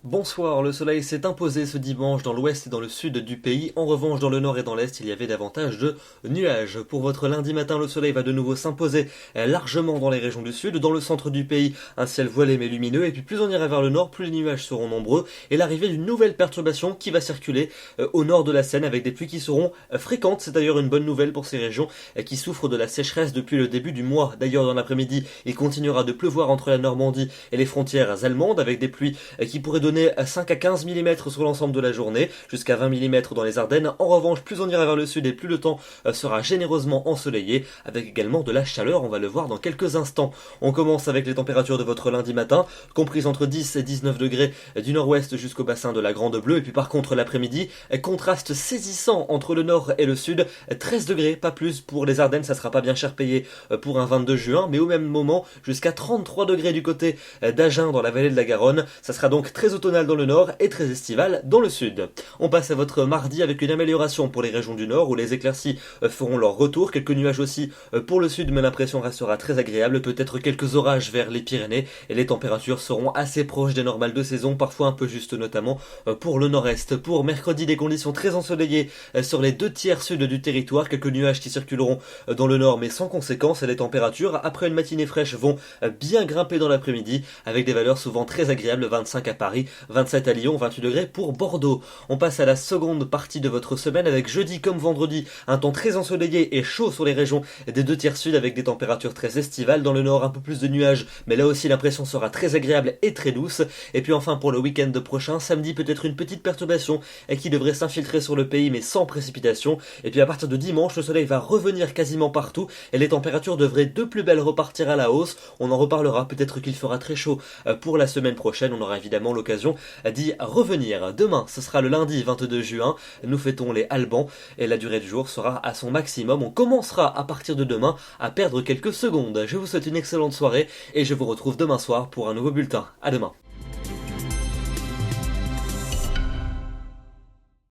Bonsoir, le soleil s'est imposé ce dimanche dans l'ouest et dans le sud du pays. En revanche, dans le nord et dans l'est, il y avait davantage de nuages. Pour votre lundi matin, le soleil va de nouveau s'imposer largement dans les régions du sud. Dans le centre du pays, un ciel voilé mais lumineux. Et puis plus on ira vers le nord, plus les nuages seront nombreux. Et l'arrivée d'une nouvelle perturbation qui va circuler au nord de la Seine avec des pluies qui seront fréquentes. C'est d'ailleurs une bonne nouvelle pour ces régions qui souffrent de la sécheresse depuis le début du mois. D'ailleurs, dans l'après-midi, il continuera de pleuvoir entre la Normandie et les frontières allemandes avec des pluies qui pourraient donner 5 à 15 mm sur l'ensemble de la journée, jusqu'à 20 mm dans les Ardennes. En revanche, plus on ira vers le sud et plus le temps sera généreusement ensoleillé, avec également de la chaleur, on va le voir dans quelques instants. On commence avec les températures de votre lundi matin, comprises entre 10 et 19 degrés du nord-ouest jusqu'au bassin de la Grande Bleue, et puis par contre l'après-midi, contraste saisissant entre le nord et le sud, 13 degrés, pas plus pour les Ardennes, ça sera pas bien cher payé pour un 22 juin, mais au même moment, jusqu'à 33 degrés du côté d'Agen dans la vallée de la Garonne, ça sera donc très automnal dans le nord et très estival dans le sud. On passe à votre mardi avec une amélioration pour les régions du nord où les éclaircies feront leur retour, quelques nuages aussi pour le sud mais l'impression restera très agréable, peut-être quelques orages vers les Pyrénées et les températures seront assez proches des normales de saison, parfois un peu justes notamment pour le nord-est. Pour mercredi, des conditions très ensoleillées sur les 2 tiers sud du territoire, quelques nuages qui circuleront dans le nord mais sans conséquence et les températures après une matinée fraîche vont bien grimper dans l'après-midi avec des valeurs souvent très agréables, 25 à Paris, 27 à Lyon, 28 degrés pour Bordeaux. On passe à la seconde partie de votre semaine avec jeudi comme vendredi, un temps très ensoleillé et chaud sur les régions des 2 tiers sud avec des températures très estivales. Dans le nord, un peu plus de nuages, mais là aussi l'impression sera très agréable et très douce. Et puis enfin pour le week-end prochain, samedi peut-être une petite perturbation qui devrait s'infiltrer sur le pays mais sans précipitation. Et puis à partir de dimanche, le soleil va revenir quasiment partout et les températures devraient de plus belle repartir à la hausse. On en reparlera, peut-être qu'il fera très chaud pour la semaine prochaine. On aura évidemment l'occasion d'y revenir. Demain, ce sera le lundi 22 juin, nous fêtons les Albans et la durée du jour sera à son maximum. On commencera à partir de demain à perdre quelques secondes. Je vous souhaite une excellente soirée et je vous retrouve demain soir pour un nouveau bulletin. À demain.